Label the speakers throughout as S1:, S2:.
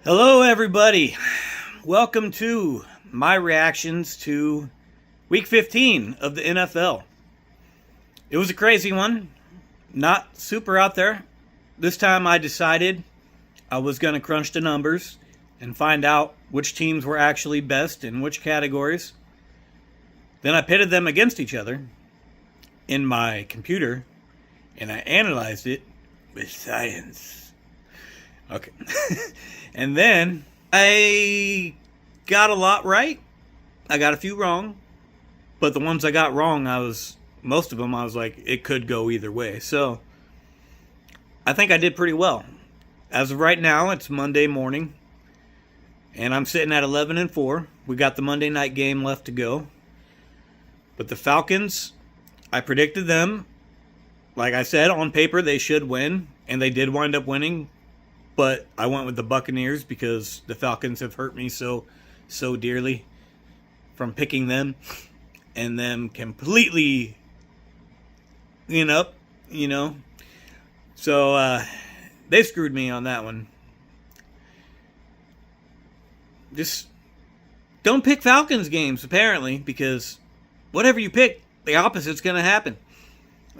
S1: Hello, everybody. Welcome to my reactions to Week 15 of the NFL. It was a crazy one, not super out there. This time I decided I was going to crunch the numbers and find out which teams were actually best in which categories. Then I pitted them against each other in my computer, and I analyzed it with science. Okay. And then I got a lot right. I got a few wrong. But the ones I got wrong, most of them, I was like, it could go either way. So I think I did pretty well. As of right now, it's Monday morning. And I'm sitting at 11-4. We got the Monday night game left to go. But the Falcons, I predicted them. Like I said, on paper, they should win. And they did wind up winning. But I went with the Buccaneers because the Falcons have hurt me so dearly from picking them. And them completely up, So they screwed me on that one. Just don't pick Falcons games, apparently, because whatever you pick, the opposite's going to happen.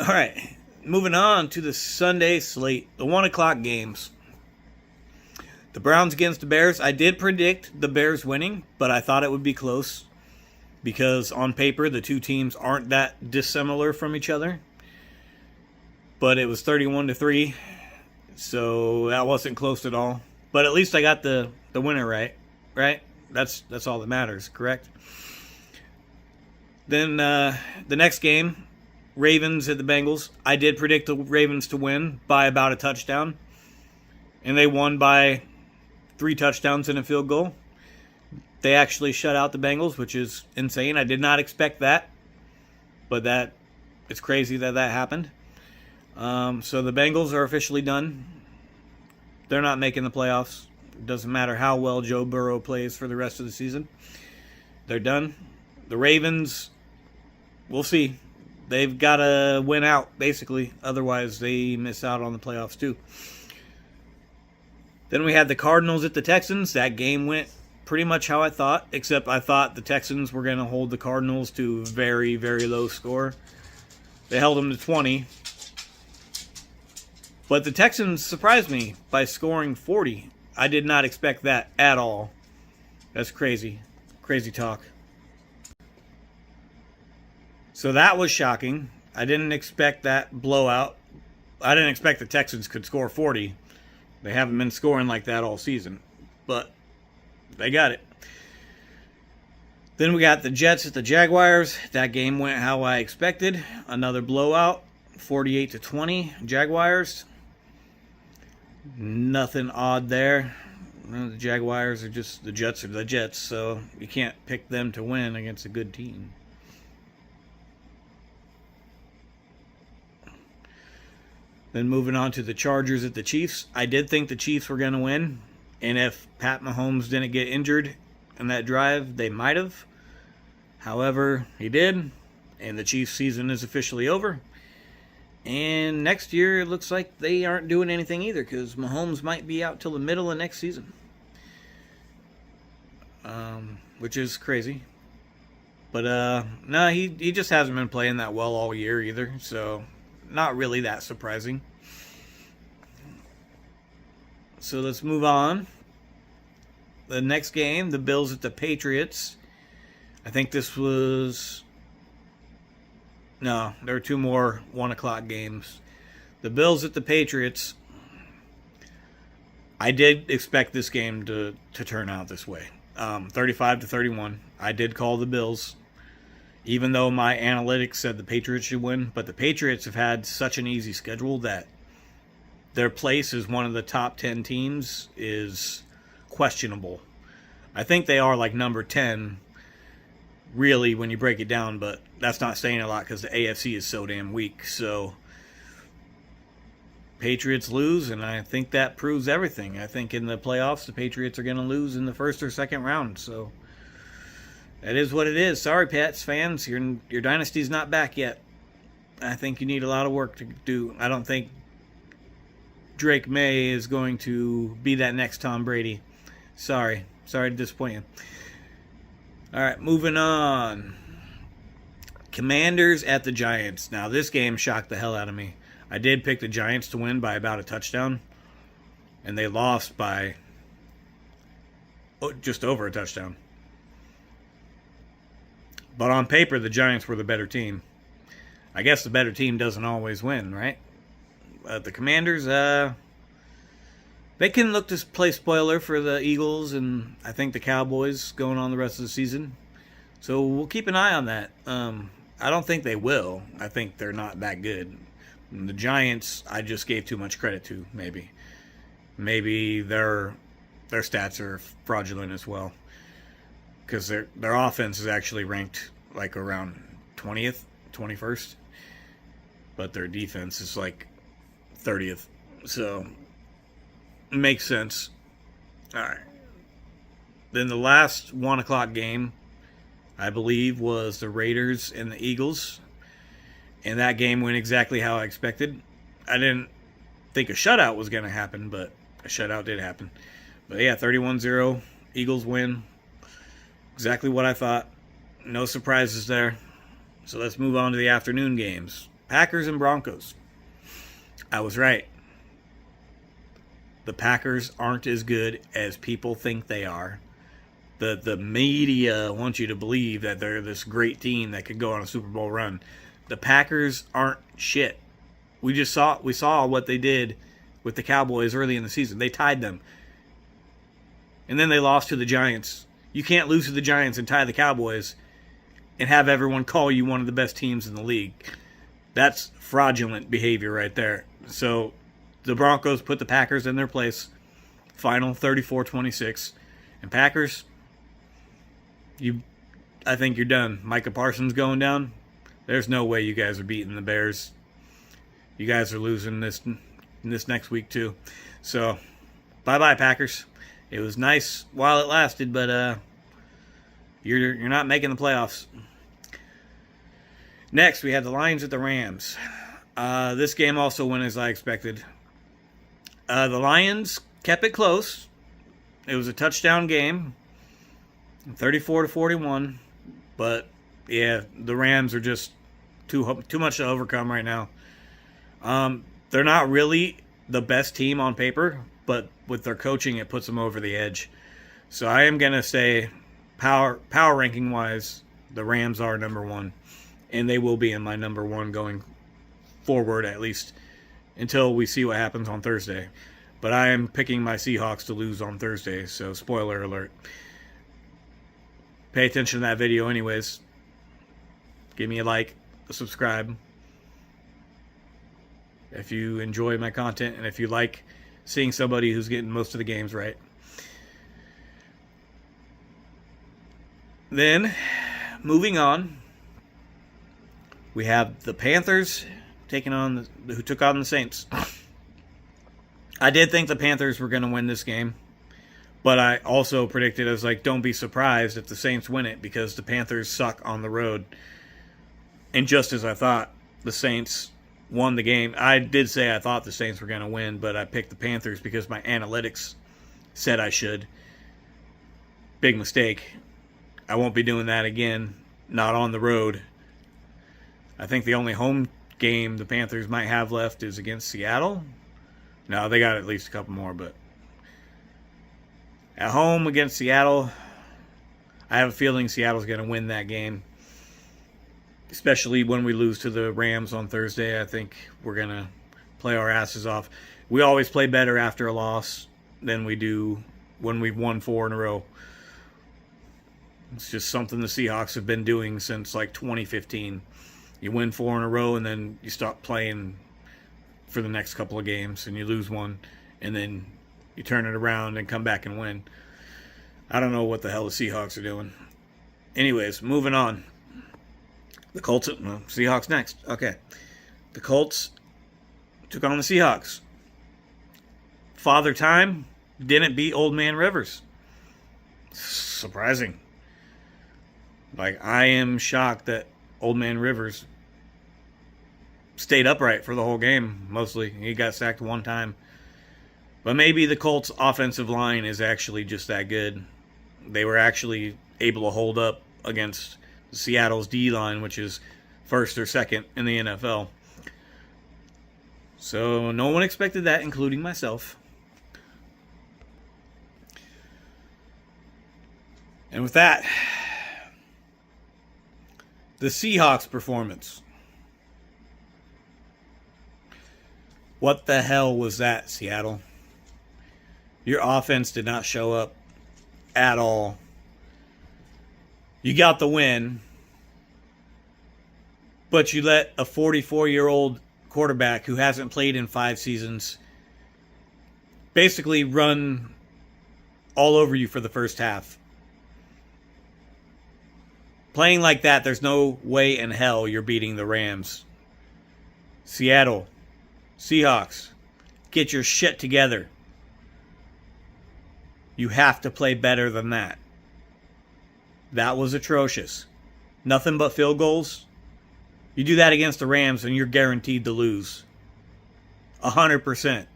S1: All right, moving on to the Sunday slate, the 1 o'clock games. The Browns against the Bears. I did predict the Bears winning, but I thought it would be close because on paper, the two teams aren't that dissimilar from each other. But it was 31-3, so that wasn't close at all. But at least I got the winner right? That's all that matters, correct? Then the next game, Ravens at the Bengals. I did predict the Ravens to win by about a touchdown. And they won by 3 touchdowns and a field goal. They actually shut out the Bengals, which is insane. I did not expect that. But it's crazy that happened. So the Bengals are officially done. They're not making the playoffs. It doesn't matter how well Joe Burrow plays for the rest of the season. They're done. The Ravens, we'll see. They've got to win out, basically. Otherwise, they miss out on the playoffs, too. Then we had the Cardinals at the Texans. That game went pretty much how I thought, except I thought the Texans were going to hold the Cardinals to a very, very low score. They held them to 20. But the Texans surprised me by scoring 40. I did not expect that at all. That's crazy. Crazy talk. So that was shocking. I didn't expect that blowout. I didn't expect the Texans could score 40. They haven't been scoring like that all season. But they got it. Then we got the Jets at the Jaguars. That game went how I expected. Another blowout. 48-20. Jaguars. Nothing odd there. The Jaguars are just, the Jets are the Jets, so you can't pick them to win against a good team. Then moving on to the Chargers at the Chiefs. I did think the Chiefs were going to win, and if Pat Mahomes didn't get injured in that drive, they might have. However, he did, and the Chiefs' season is officially over. And next year, it looks like they aren't doing anything either because Mahomes might be out till the middle of next season. Which is crazy. But, no, he just hasn't been playing that well all year either. So, not really that surprising. So, let's move on. The next game, the Bills at the Patriots. I think this was... No, there are 2 more 1 o'clock games. The Bills at the Patriots. I did expect this game to turn out this way. 35-31. I did call the Bills. Even though my analytics said the Patriots should win. But the Patriots have had such an easy schedule that their place as one of the top 10 teams is questionable. I think they are like number 10. Really, when you break it down, but that's not saying a lot because the AFC is so damn weak. So, Patriots lose, and I think that proves everything. I think in the playoffs, the Patriots are going to lose in the first or second round. So, that is what it is. Sorry, Pats fans, your dynasty's not back yet. I think you need a lot of work to do. I don't think Drake May is going to be that next Tom Brady. Sorry to disappoint you. All right, moving on. Commanders at the Giants. Now, this game shocked the hell out of me. I did pick the Giants to win by about a touchdown, and they lost by just over a touchdown. But on paper, the Giants were the better team. I guess the better team doesn't always win, right? The Commanders, they can look to play spoiler for the Eagles and I think the Cowboys going on the rest of the season. So we'll keep an eye on that. I don't think they will. I think they're not that good. And the Giants, I just gave too much credit to, maybe. Maybe their stats are fraudulent as well. Because their offense is actually ranked like around 20th, 21st. But their defense is like 30th. So, it makes sense. All right. Then the last 1 o'clock game, I believe, was the Raiders and the Eagles. And that game went exactly how I expected. I didn't think a shutout was going to happen, but a shutout did happen. But yeah, 31-0. Eagles win. Exactly what I thought. No surprises there. So let's move on to the afternoon games. Packers and Broncos. I was right. The Packers aren't as good as people think they are. The media wants you to believe that they're this great team that could go on a Super Bowl run. The Packers aren't shit. We saw what they did with the Cowboys early in the season. They tied them. And then they lost to the Giants. You can't lose to the Giants and tie the Cowboys and have everyone call you one of the best teams in the league. That's fraudulent behavior right there. So the Broncos put the Packers in their place. Final 34-26. And Packers, I think you're done. Micah Parsons going down. There's no way you guys are beating the Bears. You guys are losing this next week too. So, bye-bye, Packers. It was nice while it lasted, but you're not making the playoffs. Next, we have the Lions at the Rams. This game also went as I expected. The Lions kept it close. It was a touchdown game, 34-41. But yeah, the Rams are just too much to overcome right now. They're not really the best team on paper, but with their coaching, it puts them over the edge. So I am gonna say, power ranking wise, the Rams are number one, and they will be in my number one going forward, at least until we see what happens on Thursday. But I am picking my Seahawks to lose on Thursday, so spoiler alert. Pay attention to that video anyways. Give me a like, a subscribe. If you enjoy my content and if you like seeing somebody who's getting most of the games right. Then, moving on, we have the Panthers who took on the Saints. I did think the Panthers were going to win this game, but I also predicted, I was like, don't be surprised if the Saints win it because the Panthers suck on the road. And just as I thought, the Saints won the game. I did say I thought the Saints were going to win, but I picked the Panthers because my analytics said I should. Big mistake. I won't be doing that again. Not on the road. I think the only home game the Panthers might have left is against Seattle. No, they got at least a couple more, but at home against Seattle, I have a feeling Seattle's going to win that game. Especially when we lose to the Rams on Thursday. I think we're going to play our asses off. We always play better after a loss than we do when we've won 4 in a row. It's just something the Seahawks have been doing since like 2015. You win 4 in a row and then you stop playing for the next couple of games and you lose one and then you turn it around and come back and win. I don't know what the hell the Seahawks are doing. Anyways, moving on. The Colts, Seahawks next. Okay. The Colts took on the Seahawks. Father Time didn't beat Old Man Rivers. Surprising. Like, I am shocked that Old Man Rivers stayed upright for the whole game, mostly. He got sacked one time. But maybe the Colts' offensive line is actually just that good. They were actually able to hold up against Seattle's D-line, which is first or second in the NFL. So no one expected that, including myself. And with that, the Seahawks performance. What the hell was that, Seattle? Your offense did not show up at all. You got the win, but you let a 44-year-old quarterback who hasn't played in 5 seasons basically run all over you for the first half. Playing like that, there's no way in hell you're beating the Rams. Seattle, Seahawks, get your shit together. You have to play better than that. That was atrocious. Nothing but field goals. You do that against the Rams and you're guaranteed to lose. 100%.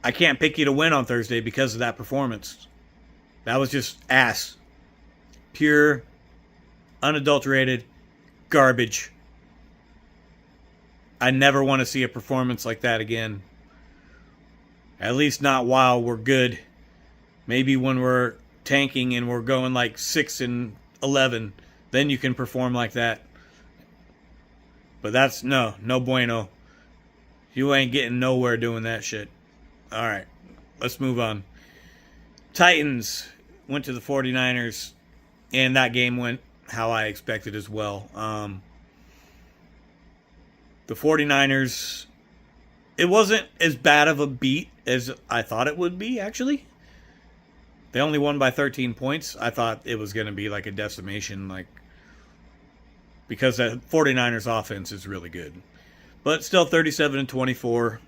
S1: I can't pick you to win on Thursday because of that performance. That was just ass. Pure, unadulterated garbage. I never want to see a performance like that again. At least not while we're good. Maybe when we're tanking and we're going like 6-11, then you can perform like that. But that's no bueno. You ain't getting nowhere doing that shit. All right, let's move on. Titans went to the 49ers, and that game went how I expected as well. The 49ers, it wasn't as bad of a beat as I thought it would be, actually. They only won by 13 points. I thought it was going to be like a decimation, because the 49ers offense is really good. But still 37-24.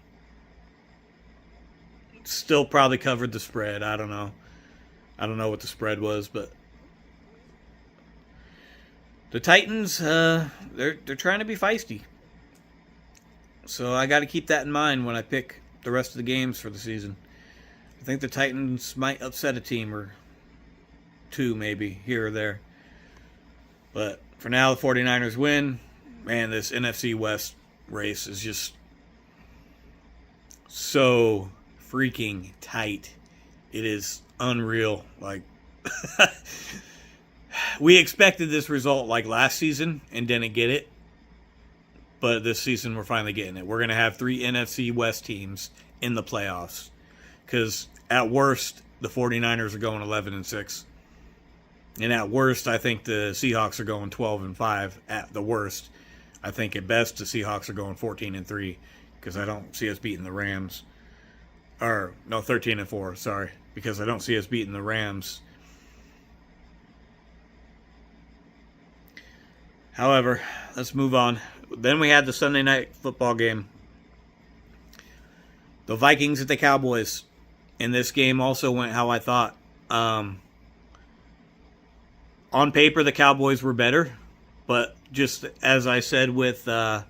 S1: Still probably covered the spread. I don't know. I don't know what the spread was, but the Titans, they're trying to be feisty. So I got to keep that in mind when I pick the rest of the games for the season. I think the Titans might upset a team or two, maybe, here or there. But for now, the 49ers win. Man, this NFC West race is just so freaking tight. It is unreal. We expected this result last season and didn't get it. But this season, we're finally getting it. We're going to have 3 NFC West teams in the playoffs. Because at worst, the 49ers are going 11-6. And at worst, I think the Seahawks are going 12-5. At the worst, I think at best, the Seahawks are going 14-3. Because I don't see us beating the Rams. Or, no, 13-4, sorry. Because I don't see us beating the Rams. However, let's move on. Then we had the Sunday night football game. The Vikings at the Cowboys. And this game also went how I thought. On paper, the Cowboys were better. But just as I said with, the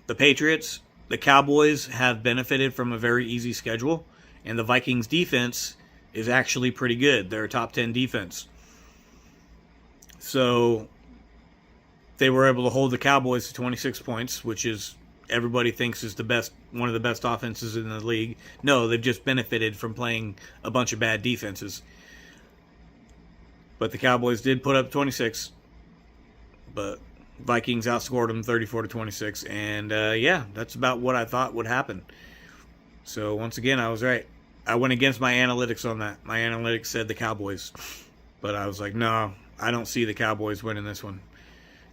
S1: Patriots, the Cowboys have benefited from a very easy schedule. And the Vikings defense is actually pretty good. They're a top 10 defense. So they were able to hold the Cowboys to 26 points, which is everybody thinks is one of the best offenses in the league. No, they've just benefited from playing a bunch of bad defenses. But the Cowboys did put up 26. But Vikings outscored them 34-26. And that's about what I thought would happen. So once again, I was right. I went against my analytics on that. My analytics said the Cowboys. But I was like, no, I don't see the Cowboys winning this one.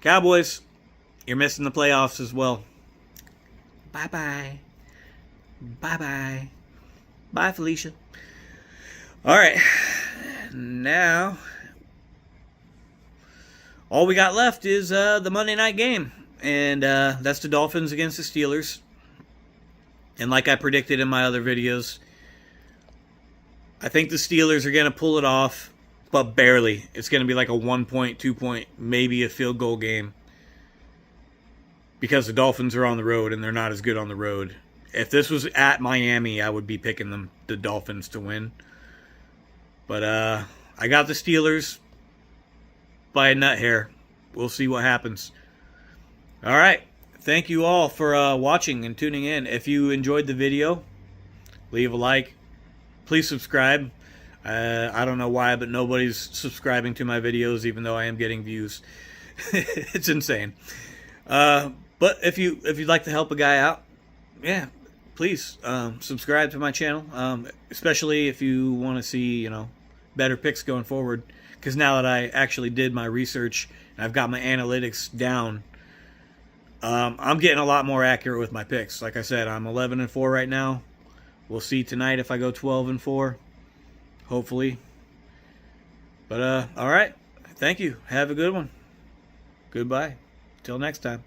S1: Cowboys, you're missing the playoffs as well. Bye-bye. Bye-bye. Bye, Felicia. All right. Now, all we got left is the Monday night game. And that's the Dolphins against the Steelers. And like I predicted in my other videos, I think the Steelers are going to pull it off. But barely. It's going to be like a 1 point, 2 point, maybe a field goal game. because the Dolphins are on the road and they're not as good on the road. If this was at Miami, I would be picking the Dolphins to win. But I got the Steelers by a nut hair. We'll see what happens. All right. Thank you all for watching and tuning in. If you enjoyed the video, leave a like. Please subscribe. I don't know why, but nobody's subscribing to my videos, even though I am getting views. It's insane. But if you'd like to help a guy out, yeah, please subscribe to my channel. Especially if you want to see better picks going forward. Because now that I actually did my research and I've got my analytics down, I'm getting a lot more accurate with my picks. Like I said, I'm 11-4 right now. We'll see tonight if I go 12-4. Hopefully. But all right. Thank you. Have a good one. Goodbye. Till next time.